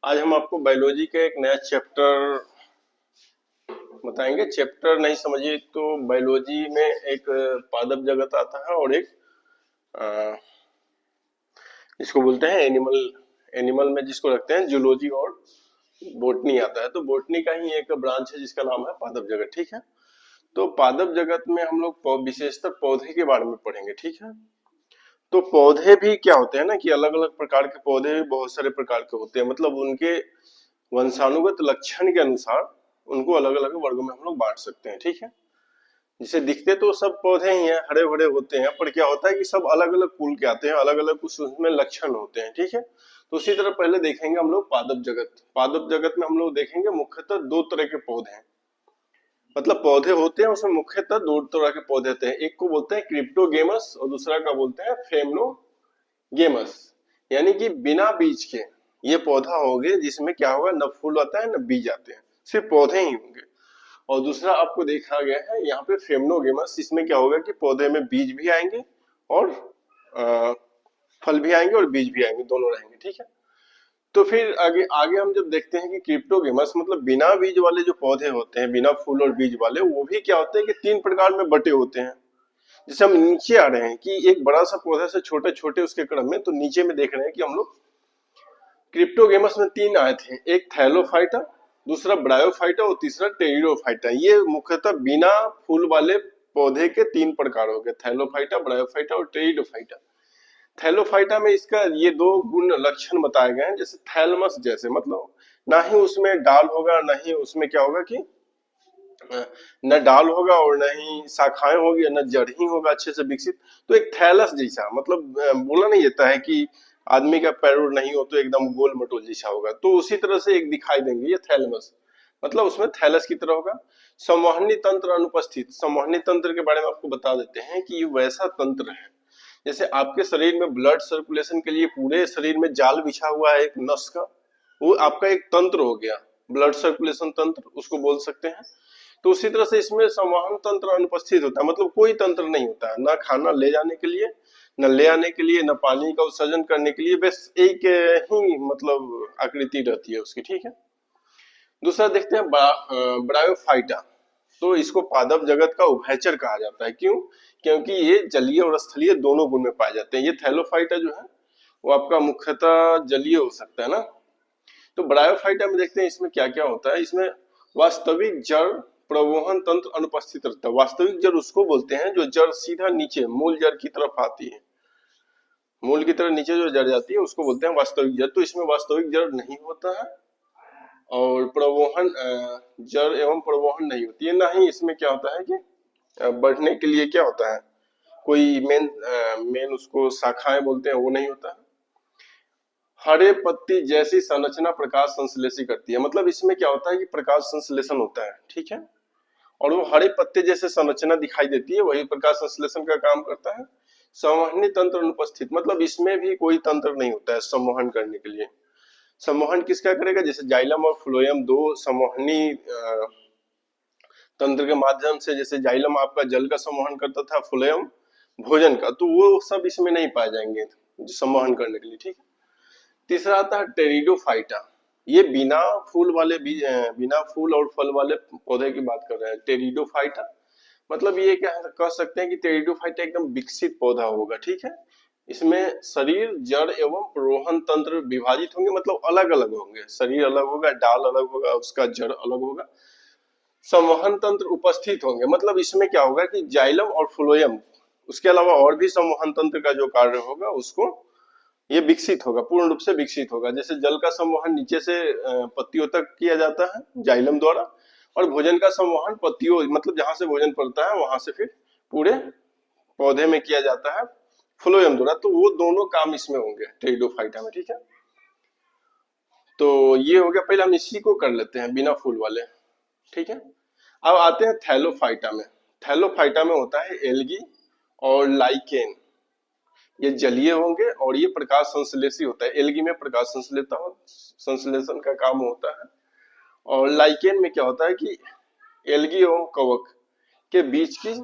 आज हम आपको बायोलॉजी का एक नया चैप्टर बताएंगे। चैप्टर नहीं समझिए तो बायोलॉजी में एक पादप जगत आता है और एक अ, इसको बोलते हैं एनिमल। एनिमल में जिसको रखते हैं जूलॉजी और बोटनी आता है। तो बोटनी का ही एक ब्रांच है जिसका नाम है पादप जगत। ठीक है। तो पादप जगत में हम लोग विशेषतर पौधे के बारे में पढ़ेंगे। ठीक है। तो पौधे भी क्या होते हैं ना कि अलग अलग प्रकार के पौधे भी बहुत सारे प्रकार के होते हैं। मतलब उनके वंशानुगत लक्षण के अनुसार उनको अलग अलग वर्गों में हम लोग बांट सकते हैं। ठीक है। जिसे दिखते तो सब पौधे ही हैं, हरे भरे होते हैं, पर क्या होता है कि सब अलग अलग कुल के आते हैं, अलग अलग कुछ उसमें लक्षण होते हैं। ठीक है। तो उसी तरह पहले देखेंगे हम लोग पादप जगत। पादप जगत में हम लोग देखेंगे मुख्यतः दो तरह के पौधे हैं। मतलब पौधे होते हैं उसमें मुख्यतः दो तरह के पौधे होते हैं। एक को बोलते हैं क्रिप्टोगेमस और दूसरा का बोलते हैं फेमनोगेमस। यानी कि बिना बीज के ये पौधा होगे जिसमें क्या होगा, न फूल आता है न बीज आते हैं, सिर्फ पौधे ही होंगे। और दूसरा आपको देखा गया है यहाँ पे फेमनोगेमस। इसमें क्या होगा कि पौधे में बीज भी आएंगे और अ, फल भी आएंगे और बीज भी आएंगे, दोनों रहेंगे। ठीक है। तो फिर आगे आगे हम जब देखते हैं कि क्रिप्टोगेमस मतलब बिना बीज वाले जो पौधे होते हैं, बिना फूल और बीज वाले, वो भी क्या होते हैं कि तीन प्रकार में बटे होते हैं। जैसे हम नीचे आ रहे हैं कि एक बड़ा सा पौधा से छोटे छोटे उसके क्रम में, तो नीचे में देख रहे हैं कि हम लोग क्रिप्टोगेमस में तीन आए थे। एक थैलोफाइटा, दूसरा ब्रायोफाइटा और तीसरा टेरिडोफाइटा। ये मुख्यतः बिना फूल वाले पौधे के तीन प्रकार हो गए, थैलोफाइटा, ब्रायोफाइटा और टेरिडोफाइटा। थैलोफाइटा में इसका ये दो गुण लक्षण बताए गए हैं। जैसे थैलमस जैसे, मतलब ना ही उसमें डाल होगा, ना ही उसमें क्या होगा कि न डाल होगा और न ही शाखाएं होगी, न जड़ ही होगा अच्छे से विकसित। तो एक थैलस जैसा, मतलब बोला नहीं जाता है कि आदमी का पैर नहीं हो तो एकदम गोल मटोल जैसा होगा, तो उसी तरह से एक दिखाई देंगे ये थैलमस। मतलब उसमें थैलस की तरह होगा। संवहनी तंत्र अनुपस्थित। संवहनी तंत्र के बारे में आपको बता देते हैं कि ये वैसा तंत्र है जैसे आपके शरीर में ब्लड सर्कुलेशन के लिए पूरे शरीर में जाल बिछा हुआ है एक नस का, वो आपका एक तंत्र हो गया, ब्लड सर्कुलेशन तंत्र उसको बोल सकते हैं। तो उसी तरह से इसमें संवहन तंत्र अनुपस्थित होता है। मतलब कोई तंत्र नहीं होता है, ना खाना ले जाने के लिए, न ले आने के लिए, न पानी का उत्सर्जन करने के लिए, बस एक ही मतलब आकृति रहती है उसकी। ठीक है। दूसरा देखते हैं ब्रायोफाइटा। तो इसको पादप जगत का उभयचर कहा जाता है। क्यों? क्योंकि ये जलीय और स्थलीय दोनों गुण में पाए जाते हैं। ये थैलोफाइटा जो है वो आपका मुख्यतः जलीय हो सकता है ना। तो ब्रायोफाइटा में देखते हैं इसमें क्या क्या होता है। इसमें वास्तविक जड़ प्रवहन तंत्र अनुपस्थित रहता है। वास्तविक जड़ उसको बोलते हैं जो जड़ सीधा नीचे मूल जड़ की तरफ आती है, मूल की तरफ नीचे जो जड़ जाती है उसको बोलते हैं वास्तविक जड़। तो इसमें वास्तविक जड़ नहीं होता है और प्रवहन जड़ एवं प्रवहन नहीं होती है। ना ही इसमें क्या होता है कि बढ़ने के लिए क्या होता है, कोई मेन उसको शाखाएं बोलते हैं, वो नहीं होता है। हरे पत्ती जैसी संरचना प्रकाश संश्लेषी करती है। मतलब इसमें क्या होता है कि प्रकाश संश्लेषण होता है। ठीक है। और वो हरे पत्ते जैसे संरचना दिखाई देती है, वही प्रकाश संश्लेषण का काम करता है। संवहनी तंत्र अनुपस्थित, मतलब इसमें भी कोई तंत्र नहीं होता है संवहन करने के लिए। संवहन किसका करेगा? जैसे जाइलम और फ्लोएम दो संवहनी तंत्र के माध्यम से, जैसे जाइलम आपका जल का संवहन करता था, फ्लोएम भोजन का, तो वो सब इसमें नहीं पाए जाएंगे संवहन करने के लिए। ठीक है। तीसरा आता है टेरिडोफाइटा। ये बिना फूल वाले बीज, बिना फूल और फल वाले पौधे की बात कर रहे हैं, टेरिडोफाइटा। मतलब ये क्या कह सकते हैं कि टेरिडोफाइटा एकदम विकसित पौधा होगा। ठीक है। इसमें शरीर, जड़ एवं प्रोहन तंत्र विभाजित होंगे, मतलब अलग अलग होंगे। शरीर अलग होगा, डाल अलग होगा, उसका जड़ अलग होगा। संवहन तंत्र उपस्थित होंगे, मतलब इसमें क्या होगा कि जाइलम और फ्लोएम, उसके अलावा और भी संवहन तंत्र का जो कार्य होगा उसको ये विकसित होगा, पूर्ण रूप से विकसित होगा। जैसे जल का संवहन नीचे से पत्तियों तक किया जाता है जाइलम द्वारा, और भोजन का संवहन पत्तियों मतलब जहां से भोजन पड़ता है वहां से फिर पूरे पौधे में किया जाता है फ्लोएम द्वारा। तो वो दोनों काम इसमें होंगे टेरिडोफाइटा में। ठीक है। तो ये हो गया, पहले हम इसी को कर लेते हैं बिना फूल वाले। ठीक है। अब आते हैं थैलोफाइटा में। थैलोफाइटा में होता है एल्गी और लाइकेन। ये जलीय होंगे और ये प्रकाश संश्लेषी होता है। एल्गी में प्रकाश संश्लेषण का काम होता है। और लाइकेन में क्या होता है कि एल्गी एवं कवक के बीच की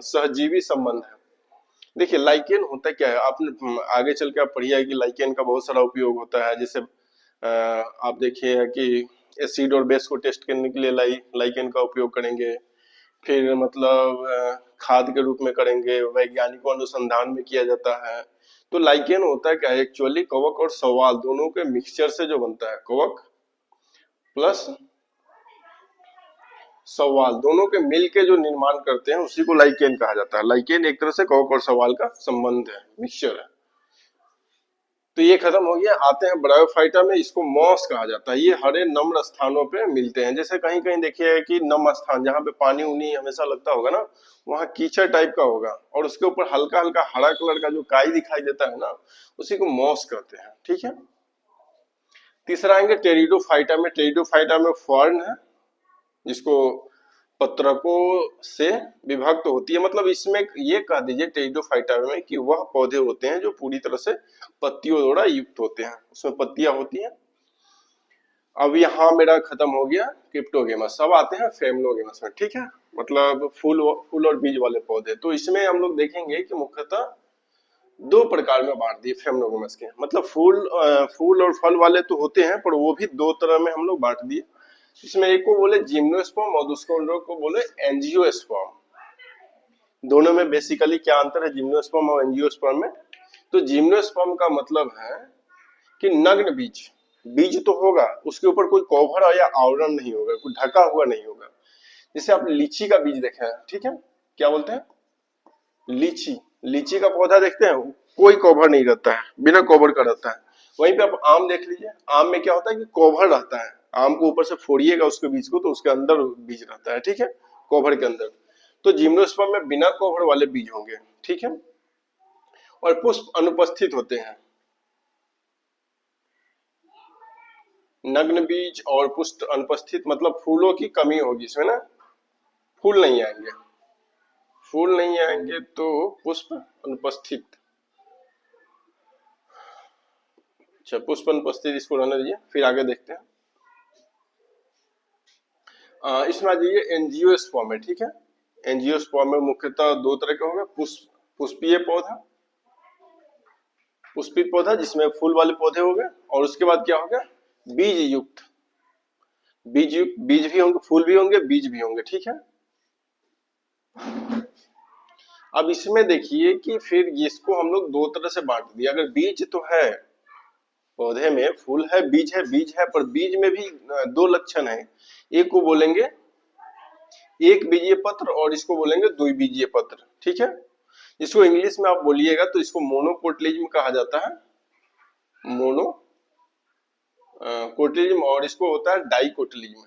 सहजीवी संबंध है। देखिए लाइकेन होता क्या है, आपने आगे चल के आप पढ़िए कि लाइकेन का बहुत सारा उपयोग होता है। जैसे आप देखिए कि एसिड और बेस को टेस्ट करने के लिए लाइकेन का उपयोग करेंगे। फिर मतलब खाद के रूप में करेंगे, वैज्ञानिकों अनुसंधान में किया जाता है। तो लाइकेन होता है क्या है, एक्चुअली कवक और शैवाल दोनों के मिक्सचर से जो बनता है, कवक प्लस शैवाल दोनों के मिल के जो निर्माण करते हैं उसी को लाइकेन कहा जाता है। लाइकेन एक तरह से कवक और शैवाल का संबंध है, मिक्सचर है। तो ये खत्म हो गया, आते हैं ब्रायोफाइटा में। इसको मॉस कहा जाता है। ये हरे नम्र स्थानों पे मिलते हैं। जैसे कहीं कहीं देखिए कि नम स्थान जहाँ पे पानी उनी हमेशा लगता होगा ना, वहाँ कीचड़ टाइप का होगा और उसके ऊपर हल्का हल्का हरा कलर का जो काई दिखाई देता है ना, उसी को मॉस कहते हैं। ठीक है। तीसरा आएंगे टेरिडोफाइटा में। टेरिडोफाइटा में फर्न है जिसको पत्रकों से विभक्त होती है। मतलब इसमें ये कह दीजिए टेरिडोफाइटा में कि वह पौधे होते हैं जो पूरी तरह से पत्तियों द्वारा युक्त होते हैं, उसमें पत्तियां होती हैं। अब यहाँ मेरा खत्म हो गया क्रिप्टोगेमस। अब आते हैं फेमनोगेमस में। ठीक है, मतलब फूल और बीज वाले पौधे। तो इसमें हम लोग देखेंगे कि मुख्यतः दो प्रकार में बांट दिए फेमनोगेमस के। मतलब फूल और फल वाले तो होते हैं, पर वो भी दो तरह में हम लोग बांट दिए। इसमें एक को बोले जिम्नोस्पर्म और दूसरे को बोले एंजियोस्पर्म। दोनों में बेसिकली क्या अंतर है जिम्नोस्पर्म और एंजियोस्पर्म में? तो जिम्नोस्पर्म का मतलब है कि नग्न बीज, बीज तो होगा, उसके ऊपर कोई कवर या आवरण नहीं होगा, कोई ढका हुआ नहीं होगा। जैसे आप लीची का बीज देखे हैं, ठीक है, क्या बोलते हैं, लीची। लीची का पौधा देखते हैं, कोई कवर नहीं रहता है, बिना कवर का रहता है। वहीं पे आप आम देख लीजिए, आम में क्या होता है कि कवर रहता है। आम को ऊपर से फोड़िएगा उसके बीज को, तो उसके अंदर बीज रहता है। ठीक है, कवर के अंदर। तो जिम्नोस्पर्म में बिना कवर वाले बीज होंगे। ठीक है, और पुष्प अनुपस्थित होते हैं। नग्न बीज और पुष्प अनुपस्थित मतलब फूलों की कमी होगी इसमें ना, फूल नहीं आएंगे। फूल नहीं आएंगे तो पुष्प अनुपस्थित। अच्छा, पुष्प अनुपस्थित इसको रहने दीजिए, फिर आगे देखते हैं। इसमें आ जाइए एंजियोस्पर्म में। ठीक है, एंजियोस्पर्म में मुख्यतः दो तरह के होंगे, पुष्पीय पौधा, पुष्पित पौधा जिसमें फूल वाले पौधे हो गए, और उसके बाद क्या होगा, बीज युक्त। बीज युक्त, बीज भी होंगे, फूल भी होंगे, बीज भी होंगे। ठीक है, अब इसमें देखिए कि फिर इसको हम लोग दो तरह से बांट दिया। अगर बीज तो है पौधे में, फूल है, बीज है, पर बीज में भी दो लक्षण है। एक को बोलेंगे एक बीजीय पत्र और इसको बोलेंगे द्विबीजीय पत्र। ठीक है, इसको इंग्लिश में आप बोलिएगा तो इसको मोनोकोटिलिज्म कहा जाता है, मोनो कोटिलिज्म, और इसको होता है डाइकोटिलिज्म।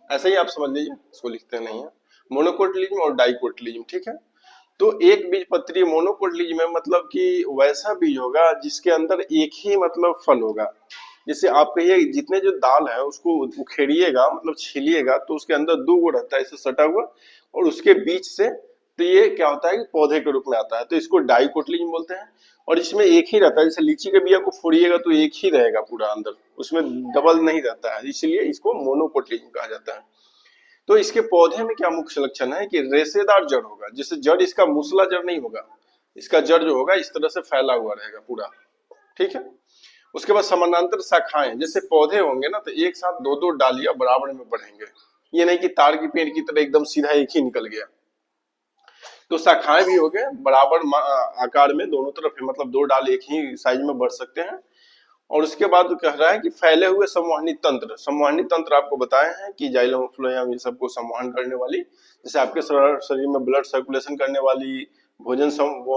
ऐसा ही आप समझ लीजिए, इसको लिखते नहीं है, मोनोकोटिलिज्म और डाइकोटिलिज्म। ठीक है, तो एक बीज पत्री मोनोकोटिलिज्म में मतलब कि वैसा बीज होगा जिसके अंदर एक ही मतलब फल होगा। जैसे आप कहिए जितने जो दाल है उसको उखेड़िएगा, मतलब छीलिएगा, तो उसके अंदर दो गुण रहता है इसे सटा हुआ, और उसके बीच से तो ये क्या होता है कि पौधे के रूप में आता है, तो इसको डाइकोटिलिज्म बोलते हैं। और इसमें एक ही रहता है, जैसे लीची के बिया को फोड़िएगा तो एक ही रहेगा पूरा अंदर, उसमें डबल नहीं रहता है, इसलिए इसको मोनोकोटिलिज्म कहा जाता है। तो इसके पौधे में क्या मुख्य लक्षण है कि रेशेदार जड़ होगा। जैसे जड़ इसका मूसला जड़ नहीं होगा, इसका जड़ जो होगा इस तरह से फैला हुआ रहेगा पूरा। ठीक है, उसके बाद समानांतर शाखाएं, जैसे पौधे होंगे ना तो एक साथ दो दो डालियां बराबर में बढ़ेंगे, ये नहीं कि तार की पेड़ की तरह एकदम सीधा एक ही निकल गया। तो शाखाएं भी हो गए बराबर आकार में दोनों तरफ है, मतलब दो डाल एक ही साइज में बढ़ सकते हैं। और उसके बाद कह रहा है कि फैले हुए संवहनी तंत्र। संवहनी तंत्र आपको बताए हैं कि जाइलम फ्लोएम ये सबको संवहन करने वाली, जैसे आपके शरीर में ब्लड सर्कुलेशन करने वाली, वो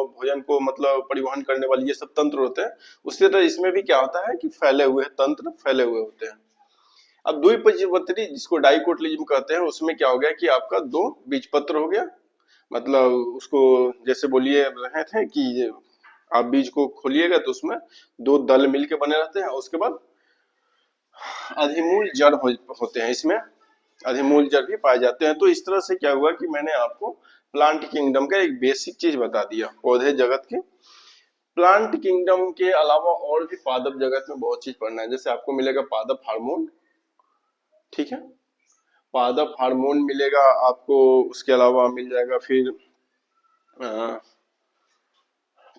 भोजन को मतलब परिवहन करने वाली, ये सब तंत्र होते हैं। उसी तरह इसमें भी क्या होता है कि फैले हुए तंत्र फैले हुए होते हैं। अब द्विबीजपत्री जिसको डाइकोटिलिज्म कहते हैं, उसमें क्या हो गया कि आपका दो बीजपत्र हो गया, मतलब उसको जैसे बोलिए रहे थे कि आप बीज को खोलिएगा तो उसमें दो दल मिलके बने रहते हैं, उसके बाद अधिमूल जड़ होते हैं, इसमें अधिमूल जड़ भी पाए जाते हैं। तो इस तरह से क्या हुआ कि मैंने आपको प्लांट किंगडम का एक बेसिक चीज बता दिया, पौधे जगत के। प्लांट किंगडम के अलावा और भी पादप जगत में बहुत चीज पढ़ना है। जैसे आपको मिलेगा पादप हार्मोन, ठीक है, पादप हार्मोन मिलेगा आपको, उसके अलावा मिल जाएगा फिर अ,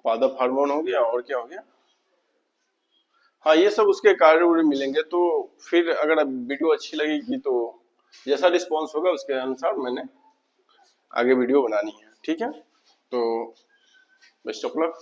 पादप हार्मोन हो गया, और क्या हो गया, हाँ ये सब उसके कार्य उर्य मिलेंगे। तो फिर अगर अब वीडियो अच्छी लगेगी तो जैसा रिस्पॉन्स होगा उसके अनुसार मैंने आगे वीडियो बनानी है, ठीक है। तो बेस्ट ऑफ लक।